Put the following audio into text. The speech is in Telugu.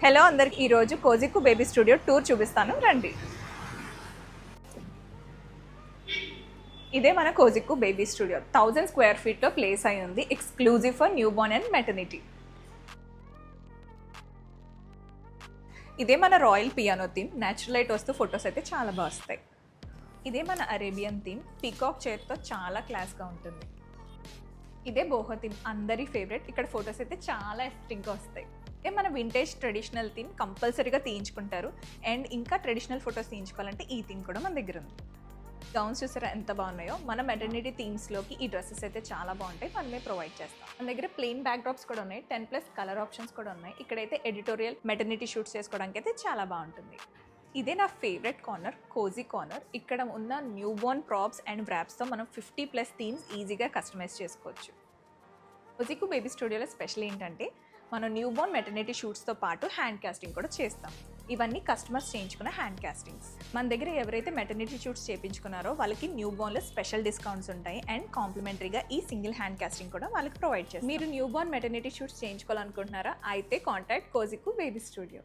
హలో అందరికి ఈరోజు కోజిక్కు బేబీ స్టూడియో టూర్ చూపిస్తాను రండి. ఇదే మన కోజిక్కు బేబీ స్టూడియో 1000 స్క్వేర్ ఫీట్లో ప్లేస్ అయి ఉంది. Exclusive for new Born and maternity. ఇదే మన royal piano theme. Natural light వస్తూ ఫొటోస్ అయితే చాలా బాగా వస్తాయి. ఇదే మన అరేబియన్ థీమ్. పీకాక్ చైర్తో చాలా క్లాస్గా ఉంటుంది. ఇదే బోహో థీమ్, అందరి ఫేవరెట్. ఇక్కడ ఫొటోస్ అయితే చాలా ఎస్టింగ్గా వస్తాయి. ఇదే మన వింటేజ్ ట్రెడిషనల్ థీమ్, కంపల్సరీగా తీయించుకుంటారు. అండ్ ఇంకా ట్రెడిషనల్ ఫొటోస్ తీయించుకోవాలంటే ఈ థీమ్ కూడా మన దగ్గర ఉంది. గౌన్స్ చూసారా ఎంత బాగున్నాయో. మన మెటర్నిటీ థీమ్స్లోకి ఈ డ్రెస్సెస్ అయితే చాలా బాగుంటాయి, మనమే ప్రొవైడ్ చేస్తాం. మన దగ్గర ప్లెయిన్ బ్యాక్ డ్రాప్స్ కూడా ఉన్నాయి, 10+ కలర్ ఆప్షన్స్ కూడా ఉన్నాయి. ఇక్కడైతే ఎడిటోరియల్ మెటర్నిటీ షూట్స్ చేసుకోవడానికి అయితే చాలా బాగుంటుంది. ఇదే నా ఫేవరెట్ కార్నర్, కోజీ కార్నర్. ఇక్కడ ఉన్న న్యూ బోర్న్ ప్రాప్స్ అండ్ వ్రాప్స్తో మనం 50+ థీమ్స్ ఈజీగా కస్టమైజ్ చేసుకోవచ్చు. కోజిక్కు బేబీ స్టూడియోలో స్పెషల్ ఏంటంటే మనం న్యూ బోర్న్ మెటర్నిటీ షూట్స్తో పాటు హ్యాండ్ కాస్టింగ్ కూడా చేస్తాం. ఇవన్నీ కస్టమర్స్ చేయించుకున్న హ్యాండ్ కాస్టింగ్స్. మన దగ్గర ఎవరైతే మెటర్నిటీ షూట్స్ చేయించుకున్నారో వాళ్ళకి న్యూ బోర్న్లో స్పెషల్ డిస్కౌంట్స్ ఉంటాయి. అండ్ కాంప్లిమెంటరీగా ఈ సింగిల్ హ్యాండ్ కాస్టింగ్ కూడా వాళ్ళకి ప్రొవైడ్ చేస్తాం. మీరు న్యూ బోర్న్ మెటర్నిటీ షూట్స్ చేయించుకోవాలనుకుంటున్నారా? అయితే కాంటాక్ట్ కోజిక్కు బేబీ స్టూడియో.